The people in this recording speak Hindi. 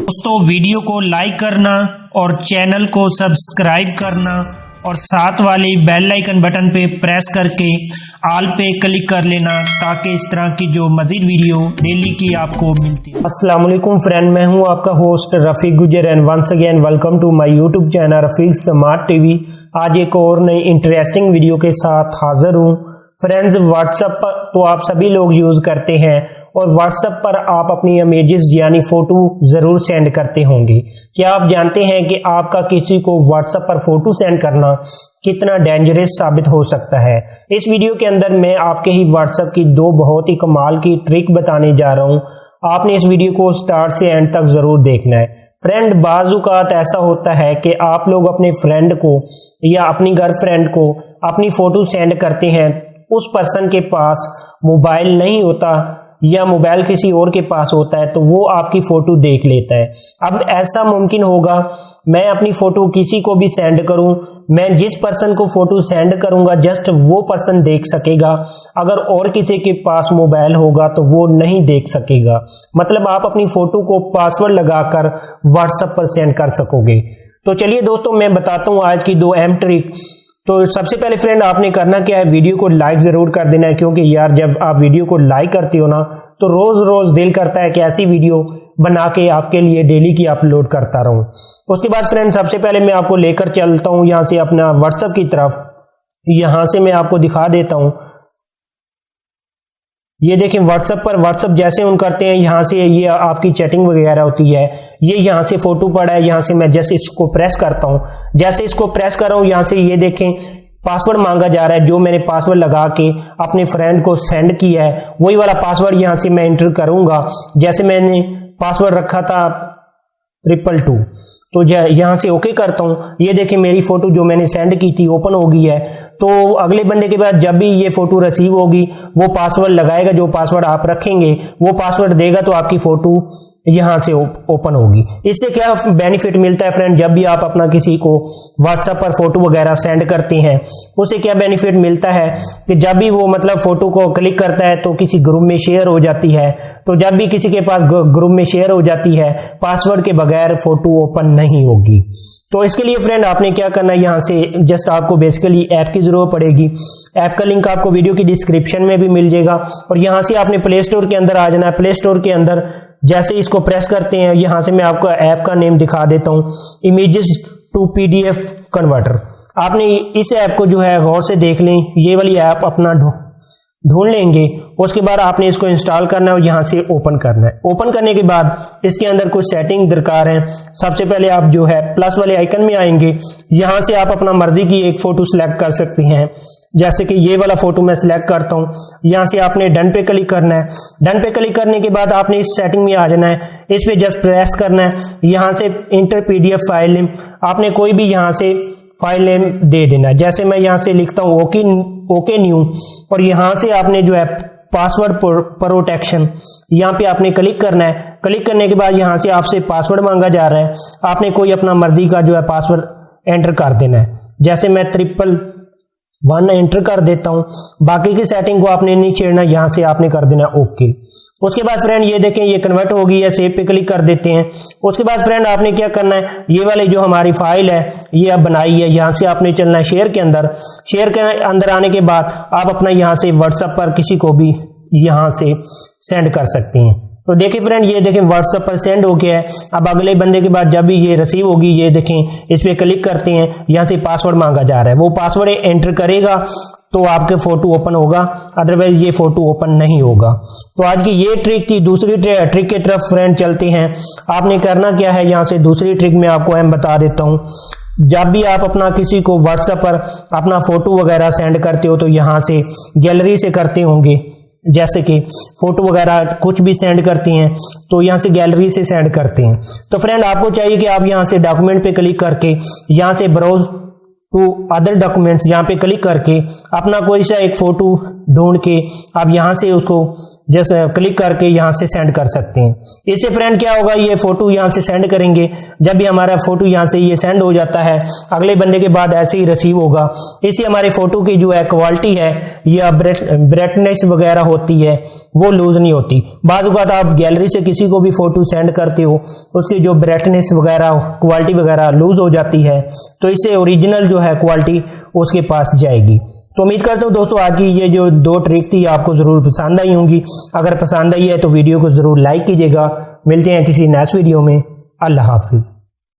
दोस्तों वीडियो को लाइक करना और चैनल को सब्सक्राइब करना और साथ वाली बेल आइकन बटन पे प्रेस करके ऑल पे क्लिक कर लेना ताकि इस तरह की जो मजीद वीडियो डेली की आपको मिलती है। अस्सलाम वालेकुम फ्रेंड, मैं हूं आपका host Rafiq Gujar and once again welcome to my YouTube channel Rafiq smart TV. आज एक और नई इंटरेस्टिंग वीडियो के साथ हाजिर हूं। फ्रेंड्स, व्हाट्सएप पर तो आप सभी लोग यूज करते हैं और व्हाट्सएप पर आप अपनी इमेजेस यानी फोटो जरूर सेंड करते होंगे। क्या आप जानते हैं कि आपका किसी को व्हाट्सएप पर फोटो सेंड करना कितना डेंजरस साबित हो सकता है? इस वीडियो के अंदर मैं आपके ही व्हाट्सएप की दो बहुत ही कमाल की ट्रिक बताने जा रहा हूं। आपने इस वीडियो को स्टार्ट से एंड तक जरूर देखना है। फ्रेंड, बाज़-औक़ात ऐसा होता है कि आप लोग अपने फ्रेंड को या अपनी गर्लफ्रेंड को अपनी फोटो सेंड करते हैं, उस पर्सन के पास मोबाइल नहीं होता या मोबाइल किसी और के पास होता है तो वो आपकी फोटो देख लेता है। अब ऐसा मुमकिन होगा मैं अपनी फोटो किसी को भी सेंड करूं, मैं जिस पर्सन को फोटो सेंड करूंगा जस्ट वो पर्सन देख सकेगा, अगर और किसी के पास मोबाइल होगा तो वो नहीं देख सकेगा। मतलब आप अपनी फोटो को पासवर्ड लगाकर व्हाट्सएप पर सेंड कर सकोगे। तो चलिए दोस्तों, मैं बताता हूं आज की दो अहम ट्रिक। तो सबसे पहले फ्रेंड, आपने करना क्या है, वीडियो को लाइक जरूर कर देना है, क्योंकि यार जब आप वीडियो को लाइक करते हो ना तो रोज रोज दिल करता है कि ऐसी वीडियो बना के आपके लिए डेली की अपलोड करता रहूं। उसके बाद फ्रेंड, सबसे पहले मैं आपको लेकर चलता हूं यहां से अपना व्हाट्सएप की तरफ। यहां से मैं आपको दिखा देता हूं। ये देखें, व्हाट्सएप जैसे ऑन करते हैं यहाँ से ये आपकी चैटिंग वगैरह होती है। ये यहाँ से फोटो पड़ा है, यहाँ से मैं जैसे इसको प्रेस करता हूँ, जैसे इसको प्रेस कर रहा हूँ यहाँ से ये देखें पासवर्ड मांगा जा रहा है। जो मैंने पासवर्ड लगा के अपने फ्रेंड को सेंड किया है वही वाला पासवर्ड यहाँ से मैं एंटर करूंगा। जैसे मैंने पासवर्ड रखा था 222, तो यहाँ से ओके करता हूँ। ये देखिए मेरी फोटो जो मैंने सेंड की थी ओपन हो गई है। तो अगले बंदे के बाद जब भी ये फोटो रिसीव होगी वो पासवर्ड लगाएगा, जो पासवर्ड आप रखेंगे वो पासवर्ड देगा तो आपकी फोटो यहां से ओपन होगी। इससे क्या बेनिफिट मिलता है फ्रेंड, जब भी आप अपना किसी को व्हाट्सएप पर फोटो वगैरह सेंड करते हैं उससे क्या बेनिफिट मिलता है कि जब भी वो मतलब फोटो को क्लिक करता है तो किसी ग्रुप में शेयर हो जाती है। तो जब भी किसी के पास ग्रुप में शेयर हो जाती है पासवर्ड के बगैर फोटो ओपन नहीं होगी। तो इसके लिए फ्रेंड आपने क्या करना है, यहाँ से जस्ट आपको बेसिकली ऐप की जरूरत पड़ेगी। ऐप का लिंक आपको वीडियो की डिस्क्रिप्शन में भी मिल जाएगा और यहाँ से आपने प्ले स्टोर के अंदर आ जाना है। प्ले स्टोर के अंदर जैसे इसको प्रेस करते हैं यहाँ से मैं आपको ऐप का नेम दिखा देता हूँ, इमेजेस टू PDF कन्वर्टर। आपने इस ऐप को जो है गौर से देख लें, ये वाली ऐप अपना ढूंढ लेंगे। उसके बाद आपने इसको इंस्टॉल करना है और यहाँ से ओपन करना है। ओपन करने के बाद इसके अंदर कुछ सेटिंग दरकार है। सबसे पहले आप जो है प्लस वाले आइकन में आएंगे, यहाँ से आप अपना मर्जी की एक फोटो सिलेक्ट कर सकते हैं। जैसे कि ये वाला फोटो मैं सिलेक्ट करता हूँ, यहाँ से आपने डन पे क्लिक करना है। डन पे क्लिक करने के बाद आपने इस सेटिंग में आ जाना है, इस पे जस्ट प्रेस करना है। यहाँ से इंटर PDF फाइल नेम आपने कोई भी यहाँ से फाइल नेम दे देना है। जैसे मैं यहाँ से लिखता हूँ ओके न्यू, और यहाँ से आपने जो है पासवर्ड प्रोटेक्शन यहाँ पे आपने क्लिक करना है। क्लिक करने के बाद यहाँ से आपसे पासवर्ड मांगा जा रहा है, आपने कोई अपना मर्जी का जो है पासवर्ड एंटर कर देना है। जैसे मैं 111 एंटर कर देता हूं। बाकी की सेटिंग को आपने नहीं छेड़ना, यहां से आपने कर देना ओके। उसके बाद फ्रेंड ये देखें ये कन्वर्ट हो गई है, सेव पे क्लिक कर देते हैं। उसके बाद फ्रेंड आपने क्या करना है, ये वाली जो हमारी फाइल है ये अब बनाई है, यहां से आपने चलना है शेयर के अंदर। शेयर के अंदर आने के बाद आप अपना यहां से व्हाट्सएप पर किसी को भी यहां से सेंड कर सकते हैं। तो देखिए फ्रेंड, ये देखें व्हाट्सएप पर सेंड हो गया है। अब अगले बंदे के बाद जब भी ये रिसीव होगी ये देखें इस पे क्लिक करते हैं, यहाँ से पासवर्ड मांगा जा रहा है, वो पासवर्ड एंटर करेगा तो आपके फोटो ओपन होगा, अदरवाइज ये फोटो ओपन नहीं होगा। तो आज की ये ट्रिक थी। दूसरी ट्रिक की तरफ फ्रेंड चलते हैं। आपने करना क्या है, यहाँ से दूसरी ट्रिक मैं आपको अहम बता देता हूँ। जब भी आप अपना किसी को व्हाट्सएप पर अपना फोटो वगैरह सेंड करते हो तो यहाँ से गैलरी से करते होंगे, जैसे कि फोटो वगैरह कुछ भी सेंड करते हैं तो यहाँ से गैलरी से सेंड करते हैं। तो फ्रेंड आपको चाहिए कि आप यहाँ से डॉक्यूमेंट पे क्लिक करके यहाँ से ब्राउज टू अदर डॉक्यूमेंट्स यहाँ पे क्लिक करके अपना कोई सा एक फोटो ढूंढ के आप यहाँ से उसको जैसे क्लिक करके यहाँ से सेंड कर सकते हैं। इससे फ्रेंड क्या होगा, ये फोटो यहाँ से सेंड करेंगे, जब भी हमारा फोटो यहाँ से ये सेंड हो जाता है अगले बंदे के बाद ऐसे ही रिसीव होगा। इससे हमारी फोटो की जो है क्वालिटी है या ब्राइटनेस वगैरह होती है वो लूज नहीं होती। बाज़ औक़ात आप गैलरी से किसी को भी फोटो सेंड करते हो, उसकी जो ब्राइटनेस वगैरह क्वालिटी वगैरह लूज हो जाती है, तो इससे ओरिजिनल जो है क्वालिटी उसके पास जाएगी। तो उम्मीद करता हूँ दोस्तों आज की ये जो 2 ट्रिक थी आपको ज़रूर पसंद आई होंगी। अगर पसंद आई है तो वीडियो को ज़रूर लाइक कीजिएगा। मिलते हैं किसी नेक्स्ट वीडियो में। अल्लाह हाफिज़।